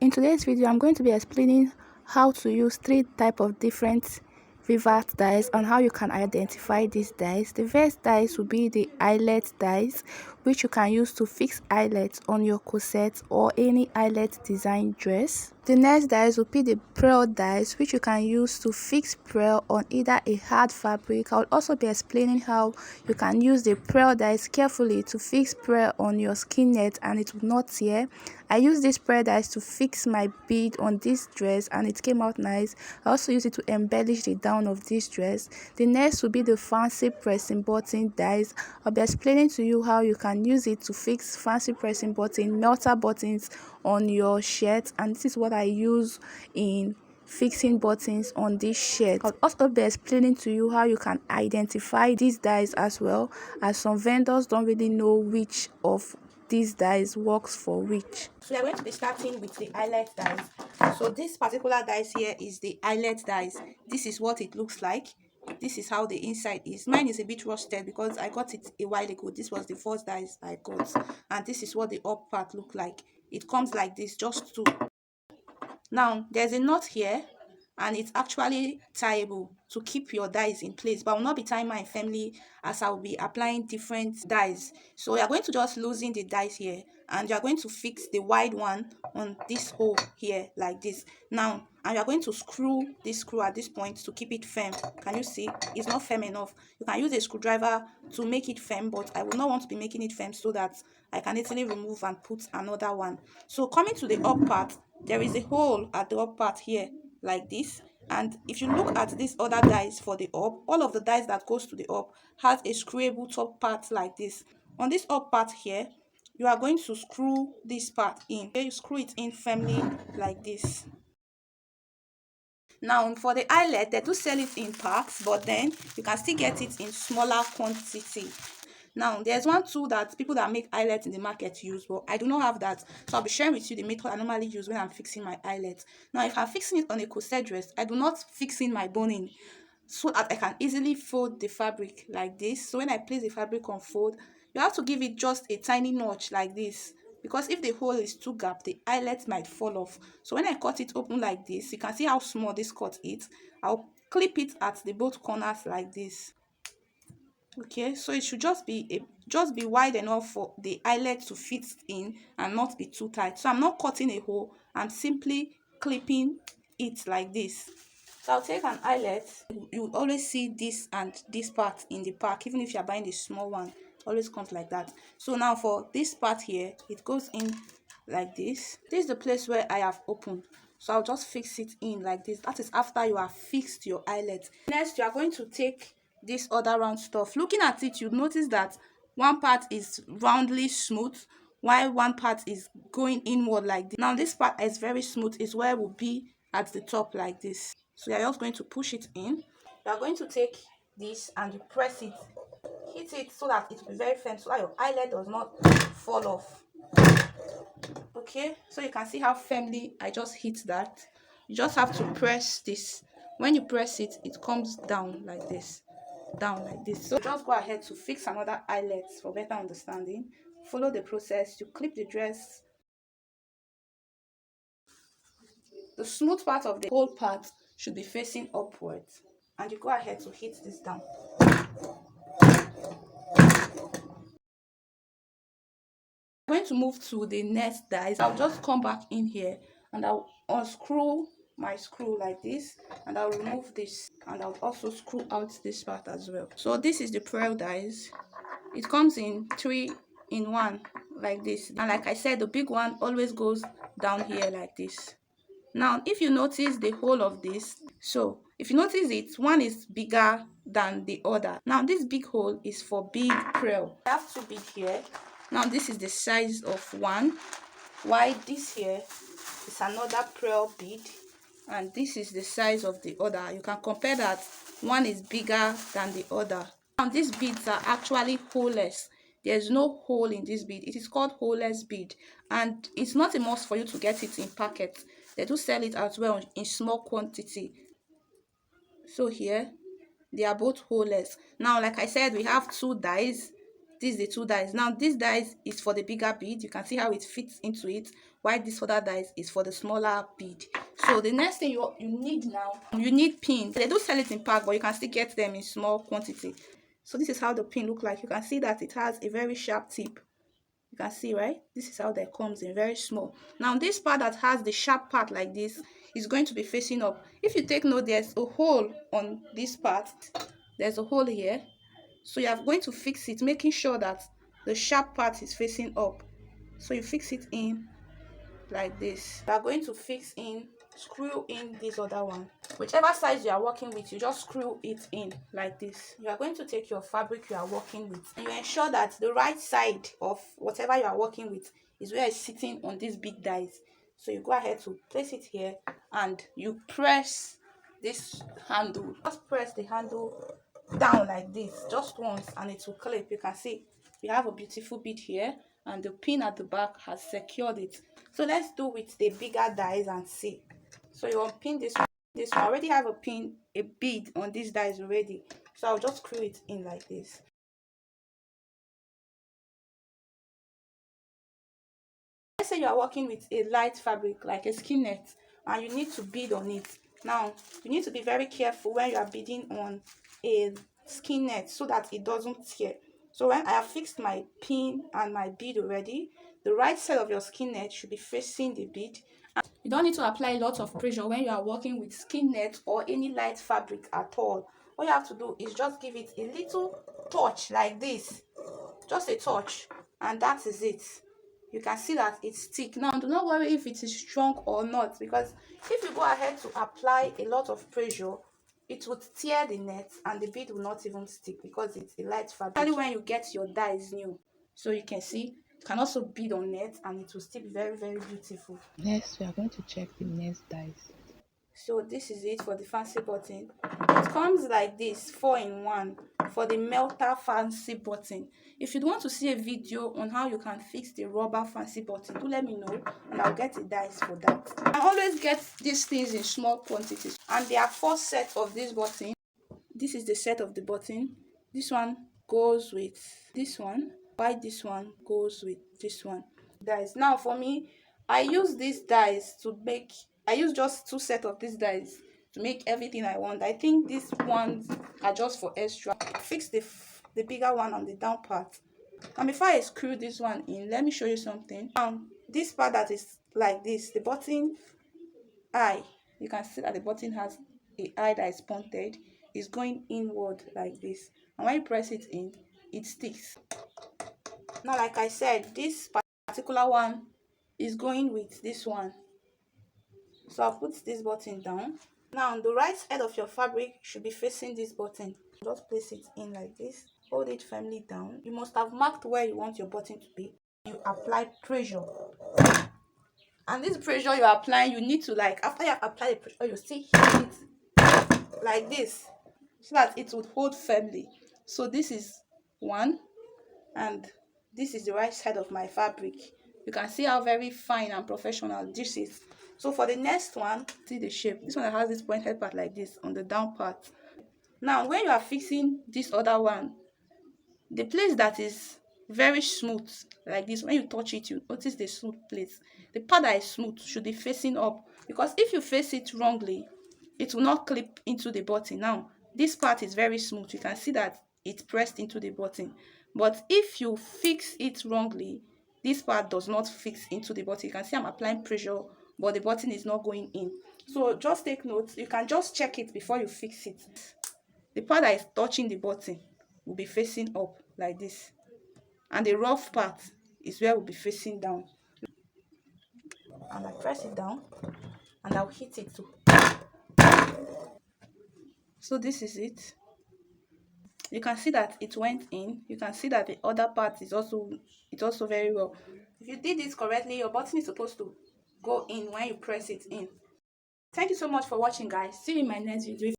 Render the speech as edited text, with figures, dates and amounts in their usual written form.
In today's video, I'm going to be explaining how to use 3 types of different Rivet dies and how you can identify these dies. The first dies will be the eyelet dies, which you can use to fix eyelets on your corset or any eyelet design dress. The next dies will be the pearl dies, which you can use to fix pearl on either a hard fabric. I will also be explaining how you can use the pearl dies carefully to fix pearl on your skin net and it will not tear. I use this pearl dies to fix my bead on this dress and it came out nice. I also use it to embellish the down of this dress. The next will be the fancy pressing button dies. I'll be explaining to you how you can use it to fix fancy pressing button, melter buttons on your shirt, and this is what I use in fixing buttons on this shirt. I'll also be explaining to you how you can identify these dies as well, as some vendors don't really know which of these dies works for which. So we are going to be starting with the eyelet dies. So this particular dies here is the eyelet dies. This is what it looks like. This is how the inside is. Mine is a bit rusted because I got it a while ago. This was the first dies I got, and this is what the up part look like. It comes like this, just two. Now there's a knot here and it's actually tieable to keep your dies in place, but I will not be tying mine firmly as I will be applying different dies. So you are going to just loosen the dies here and you are going to fix the wide one on this hole here like this. Now, and you are going to screw this screw at this point to keep it firm. Can you see? It's not firm enough. You can use a screwdriver to make it firm, but I will not want to be making it firm so that I can easily remove and put another one. So coming to the up part, there is a hole at the up part here like this, and if you look at these other dies for the up, all of the dies that goes to the up has a screwable top part like this. On this up part here, you are going to screw this part in. Okay, you screw it in firmly like this. Now for the eyelet, they do sell it in packs, but then you can still get it in smaller quantity. Now there's one tool that people that make eyelets in the market use, but I do not have that, so I'll be sharing with you the method I normally use when I'm fixing my eyelet. Now if I'm fixing it on a corset dress, I do not fix in my boning so that I can easily fold the fabric like this. So when I place the fabric on fold, you have to give it just a tiny notch like this, because if the hole is too gap, the eyelet might fall off. So when I cut it open like this, you can see how small this cut is. I'll clip it at the both corners like this. Okay, so it should just be wide enough for the eyelet to fit in and not be too tight. So I'm not cutting a hole, I'm simply clipping it like this. So I'll take an eyelet. You will always see this and this part in the pack, even if you're buying the small one, it always comes like that. So now for this part here, it goes in like this. This is the place where I have opened, so I'll just fix it in like this. That is after you have fixed your eyelet. Next, you are going to take this other round stuff. Looking at it, you notice that one part is roundly smooth while one part is going inward like this. Now this part is very smooth, is where it will be at the top like this. So you're just going to push it in. You are going to take this and you press it, hit it so that it will be very firm, so that your eyelet does not fall off. Okay, so you can see how firmly I just hit that. You just have to press this. When you press it, it comes down like this, down like this. So just go ahead to fix another eyelet for better understanding. Follow the process. You clip the dress. The smooth part of the whole part should be facing upwards, and you go ahead to hit this down. I'm going to move to the next dies. I'll just come back in here and I'll unscrew my screw like this, and I'll remove this, and I'll also screw out this part as well. So this is the pearl dies. It comes in 3-in-1 like this, and like I said, the big one always goes down here like this. Now if you notice the whole of this, so if you notice it, one is bigger than the other. Now this big hole is for big pearl. I have 2 bead here. Now this is the size of one, while this here is another pearl bead, and this is the size of the other. You can compare that one is bigger than the other. Now these beads are actually holeless. There's no hole in this bead. It is called holeless bead, and it's not a must for you to get it in packets. They do sell it as well in small quantity. So here they are both holeless. Now like I said, we have 2 dies. these the two dies. Now this dies is for the bigger bead. You can see how it fits into it, while this other dies is for the smaller bead. So the next thing you need now, you need pins. They do sell it in pack, but you can still get them in small quantity. So this is how the pin look like. You can see that it has a very sharp tip. You can see, right? This is how that comes in, very small. Now this part that has the sharp part like this is going to be facing up. If you take note, there's a hole on this part. There's a hole here. So you are going to fix it, making sure that the sharp part is facing up. So you fix it in like this. You are going to screw in this other one. Whichever size you are working with, you just screw it in like this. You are going to take your fabric you are working with, and you ensure that the right side of whatever you are working with is where it's sitting on these big dies. So you go ahead to place it here, and you press this handle. Just press the handle down like this just once, and it will clip. You can see we have a beautiful bead here, and the pin at the back has secured it. So let's do with the bigger dies and see. So you unpin this one. I already have a bead on these dies already, so I'll just screw it in like this. Let's say you are working with a light fabric like a skin net, and you need to bead on it. Now you need to be very careful when you are beading on a skin net so that it doesn't tear. So when I have fixed my pin and my bead already, the right side of your skin net should be facing the bead. You don't need to apply a lot of pressure when you are working with skin net or any light fabric at all. All you have to do is just give it a little touch like this, just a touch, and that is it. You can see that it's thick. Now do not worry if it is strong or not, because if you go ahead to apply a lot of pressure, it would tear the net and the bead will not even stick because it's a light fabric. Especially when you get your dies new. So you can see you can also bead on net and it will still be very, very beautiful. Next, we are going to check the next dies. So this is it for the fancy button. It comes like this, 4-in-1 for the melter fancy button. If you want to see a video on how you can fix the rubber fancy button, do let me know and I'll get the dies for that. I always get these things in small quantities, and there are 4 sets of this button. This is the set of the button. This one goes with this one, while this one goes with this one. Dies. Now for me, I use these dies to make, I use just 2 sets of these dies to make everything I want. I think these ones are just for extra. Fix the bigger one on the down part. And before I screw this one in, let me show you something. This part that is like this, the button eye, you can see that the button has a eye that is pointed, is going inward like this, and when you press it in, it sticks. Now like I said, this particular one is going with this one, so I'll put this button down. Now the right side of your fabric should be facing this button. Just place it in like this, hold it firmly down. You must have marked where you want your button to be. You apply pressure, and this pressure you are applying, you need to, like, after you have applied the pressure, you still hit it like this so that it would hold firmly. So this is one, and this is the right side of my fabric. You can see how very fine and professional this is. So for the next one, see the shape. This one has this pointed part like this on the down part. Now when you are fixing this other one, the place that is very smooth like this, when you touch it, you notice the smooth place. The part that is smooth should be facing up, because if you face it wrongly, it will not clip into the button. Now this part is very smooth, you can see that it pressed into the button, but if you fix it wrongly, this part does not fix into the button. You can see I'm applying pressure, but the button is not going in. So just take note, you can just check it before you fix it. The part that is touching the button will be facing up like this, and the rough part is where we'll be facing down. And I press it down and I'll hit it too. So this is it. You can see that it went in. You can see that the other part is also very well. If you did this correctly, your button is supposed to go in when you press it in. Thank you so much for watching, guys. See you in my next video.